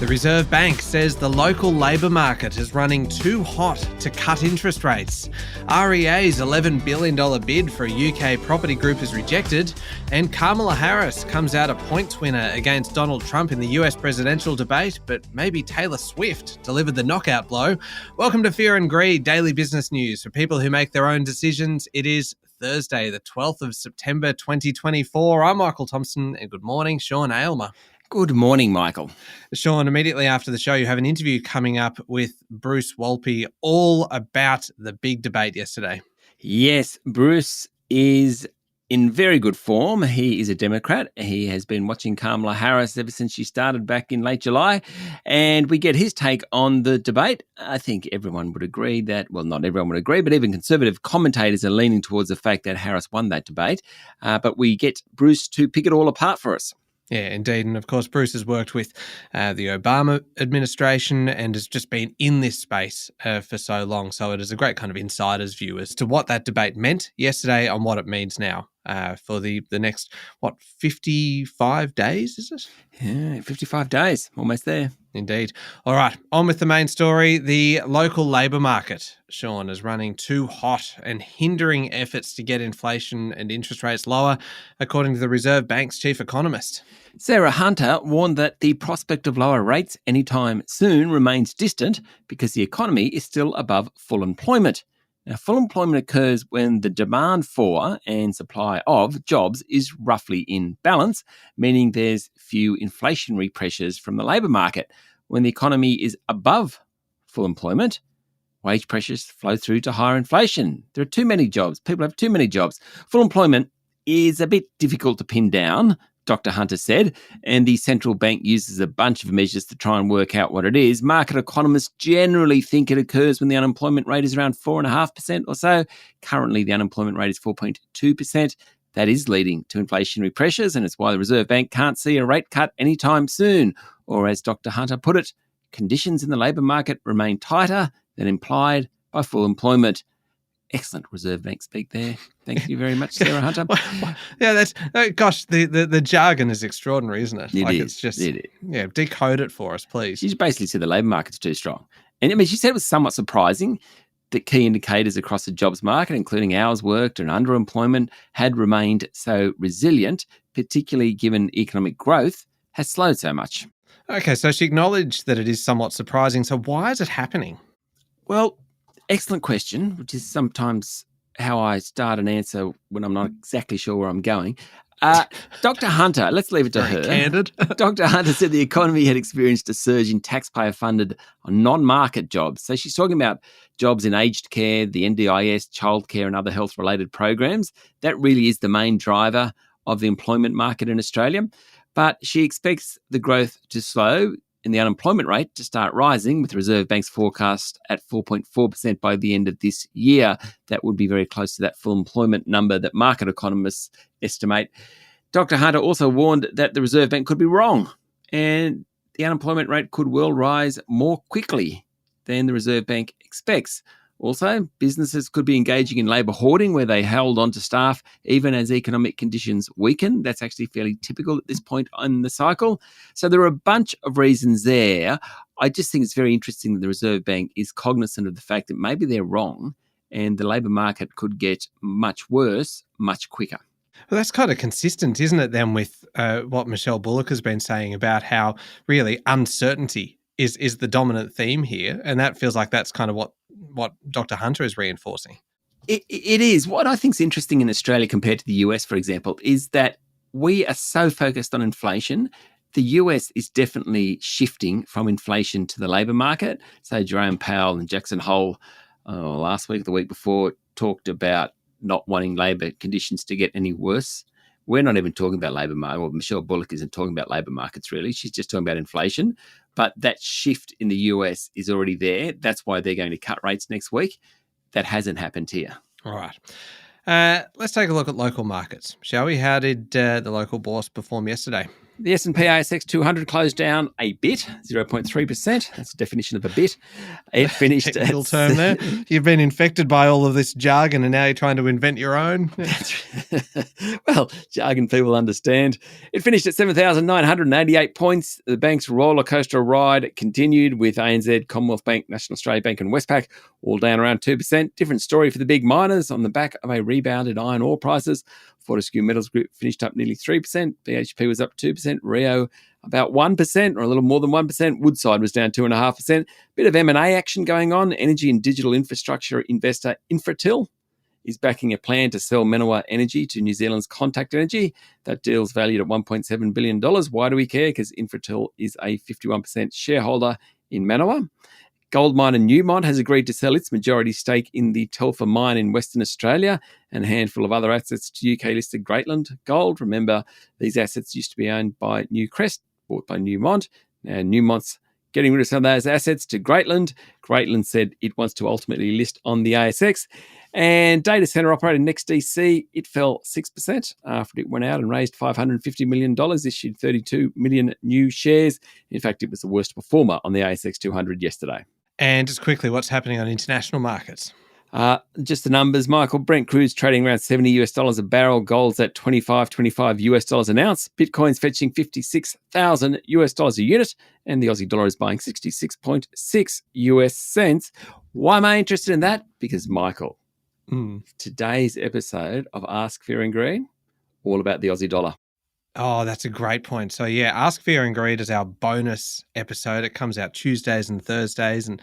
The Reserve Bank says the local labour market is running too hot to cut interest rates. REA's $11 billion bid for a UK property group is rejected. And Kamala Harris comes out a points winner against Donald Trump in the US presidential debate, but maybe Taylor Swift delivered the knockout blow. Welcome to Fear and Greed, daily business news for people who make their own decisions. It is Thursday, the 12th of September, 2024. I'm Michael Thompson, and good morning, Sean Aylmer. Good morning, Michael. Sean, immediately after the show, you have an interview coming up with Bruce Wolpe all about the big debate yesterday. Yes, Bruce is in very good form. He is a Democrat. He has been watching Kamala Harris ever since she started back in late July. And we get his take on the debate. I think everyone would agree that, well, not everyone would agree, but even conservative commentators are leaning towards the fact that Harris won that debate. But we get Bruce to pick it all apart for us. Yeah, indeed. And of course, Bruce has worked with the Obama administration and has just been in this space for so long. So it is a great kind of insider's view as to what that debate meant yesterday and what it means now for the next, 55 days, is it? Yeah, 55 days, almost there. Indeed. All right, on with the main story. The local labour market, Sean, is running too hot and hindering efforts to get inflation and interest rates lower, according to the Reserve Bank's chief economist. Sarah Hunter warned that the prospect of lower rates anytime soon remains distant because the economy is still above full employment. Now, full employment occurs when the demand for and supply of jobs is roughly in balance, meaning there's few inflationary pressures from the labour market. When the economy is above full employment, wage pressures flow through to higher inflation. There are too many jobs. People have too many jobs. Full employment is a bit difficult to pin down, Dr. Hunter said, and the central bank uses a bunch of measures to try and work out what it is. Market economists generally think it occurs when the unemployment rate is around 4.5% or so. Currently, the unemployment rate is 4.2%. That is leading to inflationary pressures, and it's why the Reserve Bank can't see a rate cut anytime soon. Or as Dr. Hunter put it, conditions in the labour market remain tighter than implied by full employment. Excellent Reserve Bank speak there. Thank you very much, Sarah Hunter. Yeah, the jargon is extraordinary, isn't it? It's just, yeah, decode it for us, please. She's basically said the labour market's too strong. And I mean, she said it was somewhat surprising that key indicators across the jobs market, including hours worked and underemployment, had remained so resilient, particularly given economic growth has slowed so much. Okay, so she acknowledged that it is somewhat surprising. So why is it happening? Well, excellent question, which is sometimes how I start an answer when I'm not exactly sure where I'm going. Dr. Hunter, let's leave it to her. Candid. Dr. Hunter said the economy had experienced a surge in taxpayer-funded non-market jobs. So she's talking about jobs in aged care, the NDIS, childcare and other health-related programs. That really is the main driver of the employment market in Australia. But she expects the growth to slow in the unemployment rate to start rising, with the Reserve Bank's forecast at 4.4% by the end of this year. That would be very close to that full employment number that market economists estimate. Dr. Hunter also warned that the Reserve Bank could be wrong and the unemployment rate could well rise more quickly than the Reserve Bank expects. Also, businesses could be engaging in labour hoarding where they held on to staff even as economic conditions weaken. That's actually fairly typical at this point in the cycle. So there are a bunch of reasons there. I just think it's very interesting that the Reserve Bank is cognizant of the fact that maybe they're wrong and the labour market could get much worse much quicker. Well, that's kind of consistent, isn't it, then, with what Michelle Bullock has been saying about how really uncertainty is the dominant theme here, and that feels like that's kind of what Dr. Hunter is reinforcing. It is. What I think is interesting in Australia compared to the US, for example, is that we are so focused on inflation. The US is definitely shifting from inflation to the labour market. So Jerome Powell and Jackson Hole last week, the week before, talked about not wanting labour conditions to get any worse. We're not even talking about labour market. Well, Michelle Bullock isn't talking about labour markets, really. She's just talking about inflation. But that shift in the US is already there. That's why they're going to cut rates next week. That hasn't happened here. All right. Let's take a look at local markets, shall we? How did the local bourse perform yesterday? The S&P ASX 200 closed down a bit, 0.3%. That's the definition of a bit. It finished Technical term there. You've been infected by all of this jargon and now you're trying to invent your own. Well, jargon people understand. It finished at 7,988 points. The bank's roller coaster ride continued with ANZ, Commonwealth Bank, National Australia Bank and Westpac all down around 2%. Different story for the big miners on the back of a rebounded iron ore prices. Fortescue Metals Group finished up nearly 3%. BHP was up 2%. REA about 1% or a little more than 1%. Woodside was down 2.5%. Bit of M&A action going on. Energy and digital infrastructure investor Infratil is backing a plan to sell Manawa Energy to New Zealand's Contact Energy. That deal's valued at $1.7 billion. Why do we care? Because Infratil is a 51% shareholder in Manawa. Gold miner Newmont has agreed to sell its majority stake in the Telfer mine in Western Australia and a handful of other assets to UK-listed Greatland Gold. Remember, these assets used to be owned by Newcrest, bought by Newmont. Now, Newmont's getting rid of some of those assets to Greatland. Greatland said it wants to ultimately list on the ASX. And data center operator NextDC, it fell 6% after it went out and raised $550 million, issued 32 million new shares. In fact, it was the worst performer on the ASX 200 yesterday. And just quickly, what's happening on international markets? Just the numbers, Michael. Brent crude trading around $70 a barrel. Gold's at $25 an ounce. Bitcoin's fetching $56,000 a unit. And the Aussie dollar is buying 66.6 US cents. Why am I interested in that? Because, Michael, today's episode of Ask Fear and Greed, all about the Aussie dollar. Oh, that's a great point. So yeah, Ask Fear and Greed is our bonus episode. It comes out Tuesdays and Thursdays and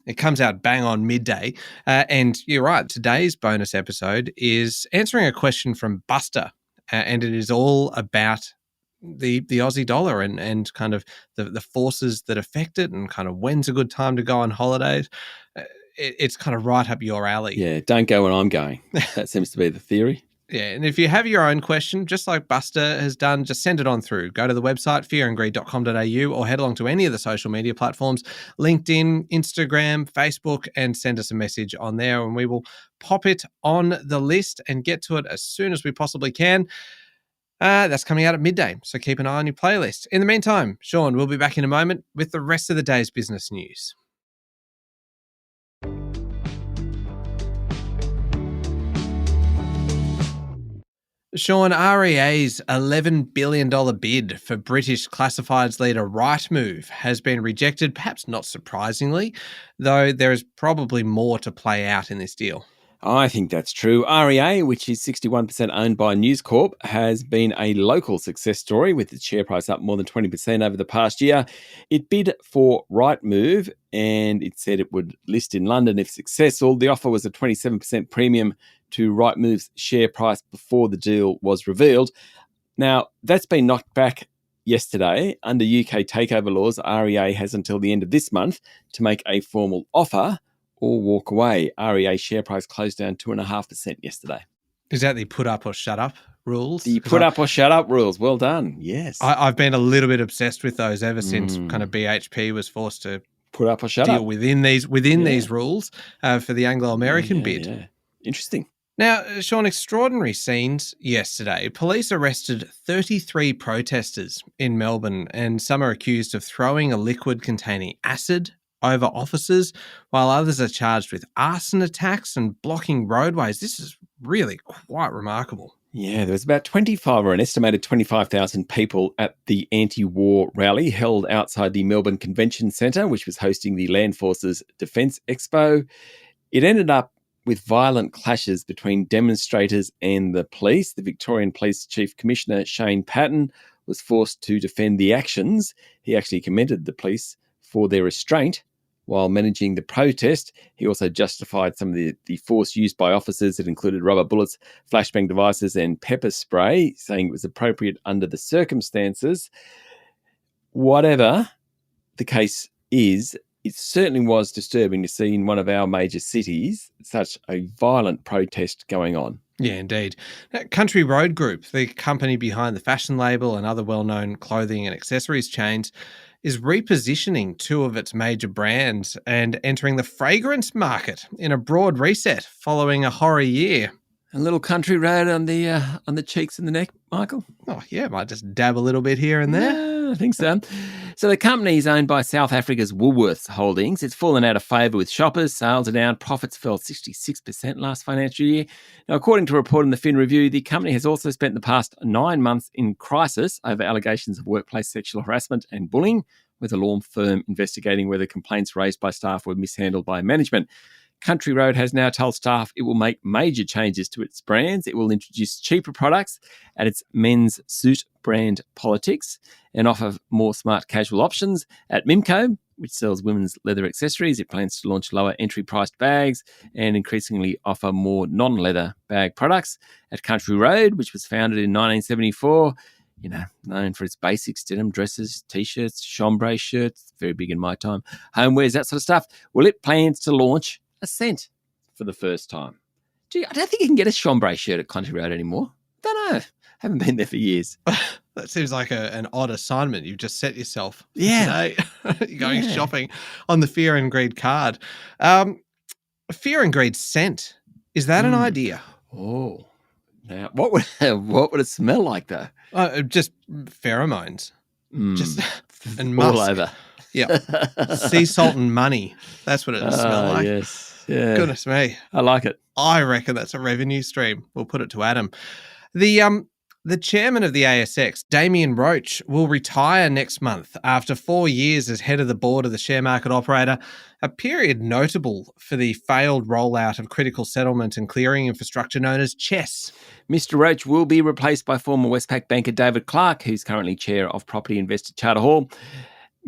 it comes out bang on midday. And you're right, today's bonus episode is answering a question from Buster. And it is all about the Aussie dollar and kind of the forces that affect it and kind of when's a good time to go on holidays. It's kind of right up your alley. Yeah, don't go when I'm going. That seems to be the theory. Yeah, and if you have your own question, just like Buster has done, just send it on through. Go to the website, fearandgreed.com.au, or head along to any of the social media platforms, LinkedIn, Instagram, Facebook, and send us a message on there, and we will pop it on the list and get to it as soon as we possibly can. That's coming out at midday, so keep an eye on your playlist. In the meantime, Sean, we'll be back in a moment with the rest of the day's business news. Sean, REA's $11 billion bid for British classifieds leader Rightmove has been rejected, perhaps not surprisingly, though there is probably more to play out in this deal. I think that's true. REA, which is 61% owned by News Corp, has been a local success story with its share price up more than 20% over the past year. It bid for Rightmove and it said it would list in London if successful. The offer was a 27% premium to Rightmove's share price before the deal was revealed. Now, that's been knocked back yesterday. Under UK takeover laws, REA has until the end of this month to make a formal offer or walk away. REA share price closed down 2.5% yesterday. Is that the put up or shut up rules? The put up or shut up rules. Well done. Yes. I've been a little bit obsessed with those ever since kind of BHP was forced to put up or shut deal up within these rules for the Anglo-American bid. Yeah. Interesting. Now, Sean, extraordinary scenes yesterday. Police arrested 33 protesters in Melbourne, and some are accused of throwing a liquid containing acid over officers, while others are charged with arson attacks and blocking roadways. This is really quite remarkable. Yeah, there was about 25 or an estimated 25,000 people at the anti-war rally held outside the Melbourne Convention Centre, which was hosting the Land Forces Defence Expo. It ended up with violent clashes between demonstrators and the police. The Victorian Police Chief Commissioner Shane Patton was forced to defend the actions. He actually commended the police for their restraint while managing the protest. He also justified some of the force used by officers. It included rubber bullets, flashbang devices and pepper spray, saying it was appropriate under the circumstances. Whatever the case is, it certainly was disturbing to see in one of our major cities such a violent protest going on. Yeah, indeed. Country Road Group, the company behind the fashion label and other well-known clothing and accessories chains, is repositioning two of its major brands and entering the fragrance market in a broad reset following a horror year. A little country road on the cheeks and the neck, Michael? Oh, yeah, might just dab a little bit here and there. Yeah, I think so. So the company is owned by South Africa's Woolworths Holdings. It's fallen out of favour with shoppers. Sales are down. Profits fell 66% last financial year. Now, according to a report in the Fin Review, the company has also spent the past 9 months in crisis over allegations of workplace sexual harassment and bullying, with a law firm investigating whether complaints raised by staff were mishandled by management. Country Road has now told staff it will make major changes to its brands. It will introduce cheaper products at its men's suit brand Politics and offer more smart casual options. At Mimco, which sells women's leather accessories, it plans to launch lower entry-priced bags and increasingly offer more non-leather bag products. At Country Road, which was founded in 1974, known for its basics, denim dresses, T-shirts, chambray shirts, very big in my time, homewares, that sort of stuff. Well, it plans to launch a scent for the first time. Gee, I don't think you can get a chambray shirt at Country Road anymore. Don't know. Haven't been there for years. That seems like an odd assignment you've just set yourself. Yeah. Today. You're going shopping on the Fear and Greed card. Fear and Greed scent. Is that an idea? Oh. Now, what would it smell like, though? Just pheromones. Just and all musk. over. Yeah. Sea salt and money. That's what it smell like. Yes. Yeah. Goodness me. I like it. I reckon that's a revenue stream. We'll put it to Adam. The chairman of the ASX, Damien Roach, will retire next month after 4 years as head of the board of the share market operator, a period notable for the failed rollout of critical settlement and clearing infrastructure known as CHESS. Mr. Roach will be replaced by former Westpac banker David Clark, who's currently chair of property investor Charter Hall.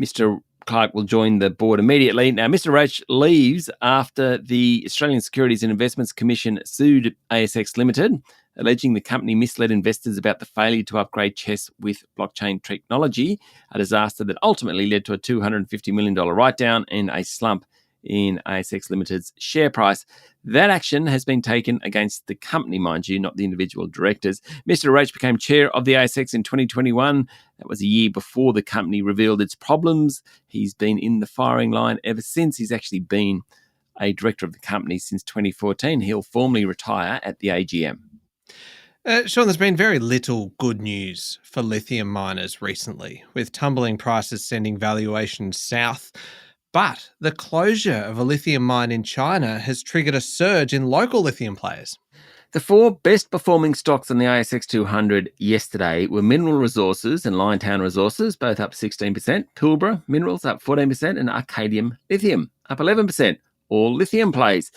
Mr. Clark will join the board immediately. Now, Mr. Roach leaves after the Australian Securities and Investments Commission sued ASX Limited, alleging the company misled investors about the failure to upgrade CHESS with blockchain technology, a disaster that ultimately led to a $250 million write-down and a slump in ASX Limited's share price. That action has been taken against the company, mind you, not the individual directors. Mr. Roach became chair of the ASX in 2021. That was a year before the company revealed its problems. He's been in the firing line ever since. He's actually been a director of the company since 2014. He'll formally retire at the AGM. Sean, there's been very little good news for lithium miners recently, with tumbling prices sending valuations south. But the closure of a lithium mine in China has triggered a surge in local lithium players. The 4 best performing stocks on the ASX 200 yesterday were Mineral Resources and Liontown Resources, both up 16%, Pilbara Minerals up 14%, and Arcadium Lithium up 11%, all lithium plays.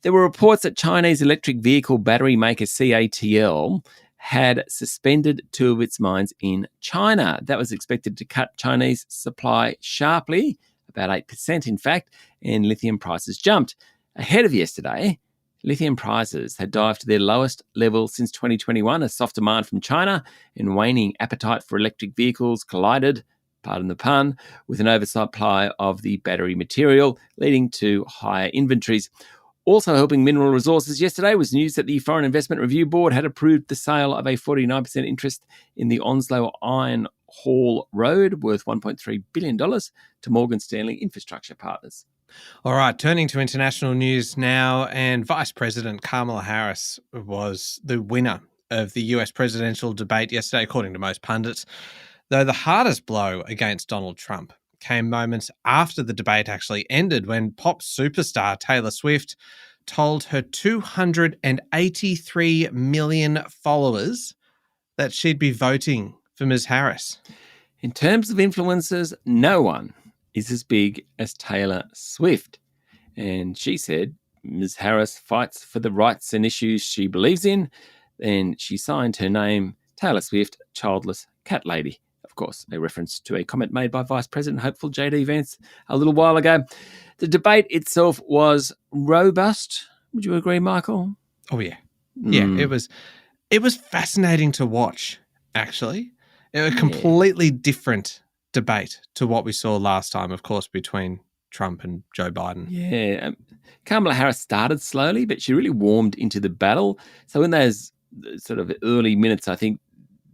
There were reports that Chinese electric vehicle battery maker CATL had suspended 2 of its mines in China. That was expected to cut Chinese supply sharply, about 8% in fact, and lithium prices jumped. Ahead of yesterday, lithium prices had dived to their lowest level since 2021 as soft demand from China and waning appetite for electric vehicles collided, pardon the pun, with an oversupply of the battery material, leading to higher inventories. Also helping Mineral Resources yesterday was news that the Foreign Investment Review Board had approved the sale of a 49% interest in the Onslow Iron Hall Road, worth $1.3 billion, to Morgan Stanley Infrastructure Partners. All right, turning to international news now, and Vice President Kamala Harris was the winner of the US presidential debate yesterday, according to most pundits, though the hardest blow against Donald Trump came moments after the debate actually ended, when pop superstar Taylor Swift told her 283 million followers that she'd be voting for Ms. Harris. In terms of influencers, no one is as big as Taylor Swift. And she said Ms. Harris fights for the rights and issues she believes in, and she signed her name Taylor Swift, Childless Cat Lady. Of course, a reference to a comment made by Vice President hopeful J.D. Vance a little while ago. The debate itself was robust. Would you agree, Michael? Oh, yeah. Yeah, it was fascinating to watch, actually. A completely different debate to what we saw last time, of course, between Trump and Joe Biden. Yeah. Kamala Harris started slowly, but she really warmed into the battle. So in those sort of early minutes, I think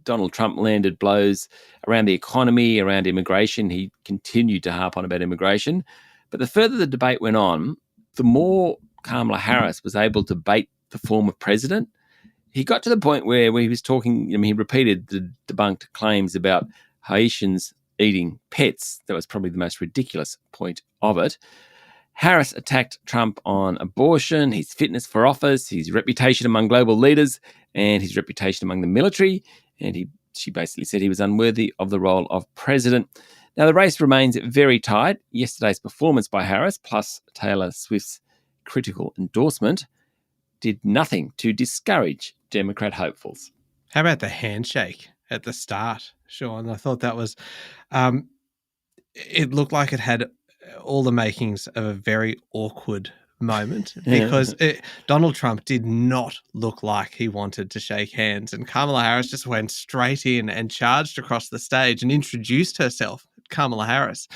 Donald Trump landed blows around the economy, around immigration. He continued to harp on about immigration. But the further the debate went on, the more Kamala Harris was able to bait the former president. he got to the point where he was talking, he repeated the debunked claims about Haitians eating pets. That was probably the most ridiculous point of it. Harris attacked Trump on abortion, his fitness for office, his reputation among global leaders, and his reputation among the military. And she basically said he was unworthy of the role of president. Now, the race remains very tight. Yesterday's performance by Harris, plus Taylor Swift's critical endorsement, did nothing to discourage Democrat hopefuls. How about the handshake at the start, Sean? I thought that was, it looked like it had all the makings of a very awkward moment because Donald Trump did not look like he wanted to shake hands, and Kamala Harris just went straight in and charged across the stage and introduced herself, Kamala Harris.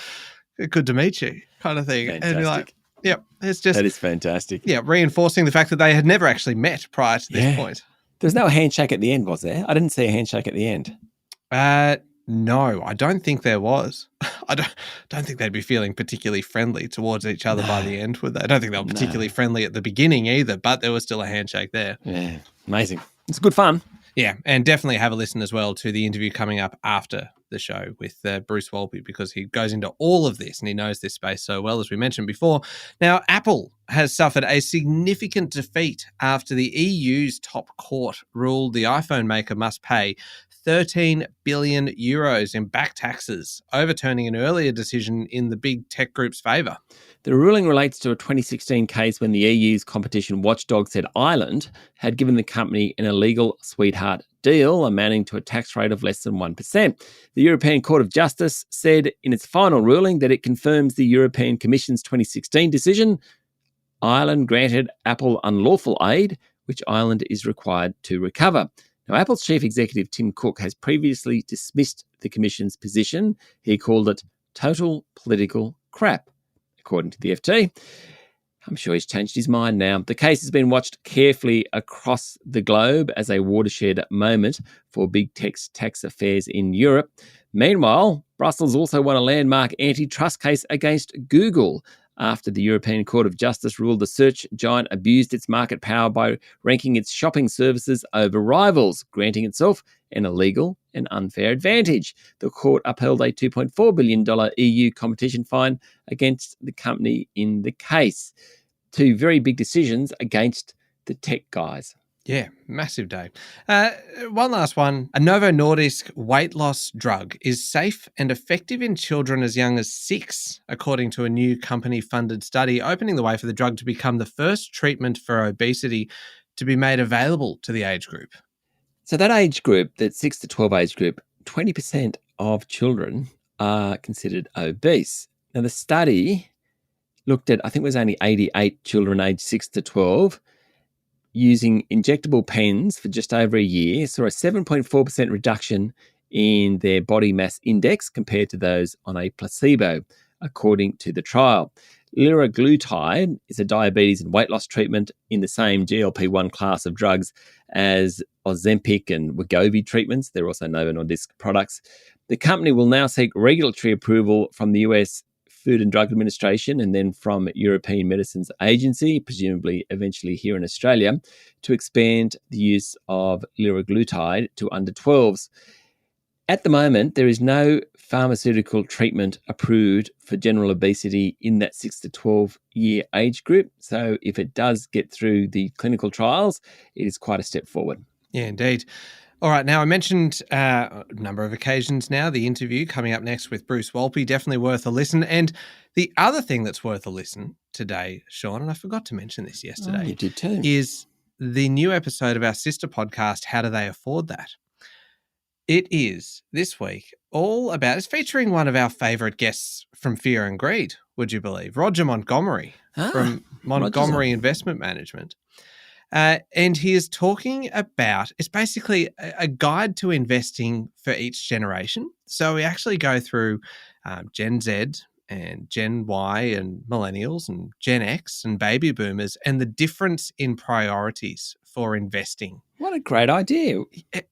Good to meet you, kind of thing. Fantastic. And you're like, yeah, it's just... That is fantastic. Yeah, reinforcing the fact that they had never actually met prior to this point. There's no handshake at the end, was there? I didn't see a handshake at the end. No, I don't think there was. I don't think they'd be feeling particularly friendly towards each other by the end, would they? I don't think they were particularly friendly at the beginning either, but there was still a handshake there. Yeah, amazing. It's good fun. Yeah, and definitely have a listen as well to the interview coming up after the show with Bruce Wolpe, because he goes into all of this and he knows this space so well, as we mentioned before. Now, Apple has suffered a significant defeat after the EU's top court ruled the iPhone maker must pay 13 billion euros in back taxes, overturning an earlier decision in the big tech group's favour. The ruling relates to a 2016 case when the EU's competition watchdog said Ireland had given the company an illegal sweetheart deal amounting to a tax rate of less than 1%. The European Court of Justice said in its final ruling that it confirms the European Commission's 2016 decision. Ireland granted Apple unlawful aid, which Ireland is required to recover. Now, Apple's chief executive, Tim Cook, has previously dismissed the Commission's position. He called it total political crap, according to the FT. I'm sure he's changed his mind now. The case has been watched carefully across the globe as a watershed moment for big tech's tax affairs in Europe. Meanwhile, Brussels also won a landmark antitrust case against Google after the European Court of Justice ruled the search giant abused its market power by ranking its shopping services over rivals, granting itself an illegal and unfair advantage. The court upheld a $2.4 billion EU competition fine against the company in the case. Two very big decisions against the tech guys. Yeah, massive day. One last one. A Novo Nordisk weight loss drug is safe and effective in children as young as 6, according to a new company-funded study, opening the way for the drug to become the first treatment for obesity to be made available to the age group. So that age group, that 6 to 12 age group, 20% of children are considered obese. Now, the study looked at, I think it was only 88 children aged 6 to 12, using injectable pens for just over a year, saw a 7.4% reduction in their body mass index compared to those on a placebo, according to the trial. Liraglutide is a diabetes and weight loss treatment in the same GLP-1 class of drugs as Ozempic and Wegovy treatments. They're also Novo Nordisk products. The company will now seek regulatory approval from the US Food and Drug Administration and then from European Medicines Agency, presumably eventually here in Australia, to expand the use of liraglutide to under 12s. At the moment, there is no pharmaceutical treatment approved for general obesity in that 6 to 12 year age group. So if it does get through the clinical trials, it is quite a step forward. Yeah, indeed. All right, now I mentioned a number of occasions now, the interview coming up next with Bruce Wolpe, definitely worth a listen. And the other thing that's worth a listen today, Sean, and I forgot to mention this yesterday, you did too, is the new episode of our sister podcast, How Do They Afford That? It is this week all about, it's featuring one of our favourite guests from Fear and Greed, would you believe, Roger Montgomery from Montgomery Investment Management. And he is talking about, it's basically a guide to investing for each generation. So we actually go through Gen Z and Gen Y and millennials and Gen X and baby boomers and the difference in priorities for investing. What a great idea.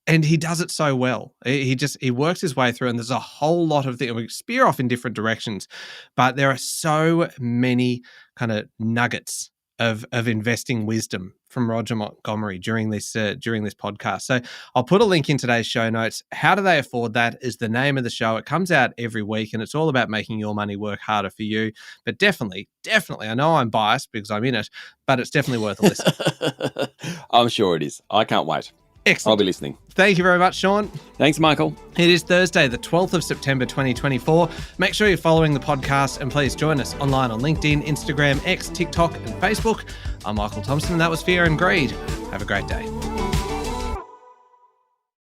And he does it so well. He works his way through, and there's a whole lot of things. We spear off in different directions, but there are so many kind of nuggets of investing wisdom from Roger Montgomery during this podcast. So I'll put a link in today's show notes. How Do They Afford That is the name of the show. It comes out every week, and it's all about making your money work harder for you. But definitely, I know I'm biased because I'm in it, but it's definitely worth a listen. I'm sure it is. I can't wait. Excellent. I'll be listening. Thank you very much, Sean. Thanks, Michael. It is Thursday, the 12th of September, 2024. Make sure you're following the podcast, and please join us online on LinkedIn, Instagram, X, TikTok, and Facebook. I'm Michael Thompson, and that was Fear and Greed. Have a great day.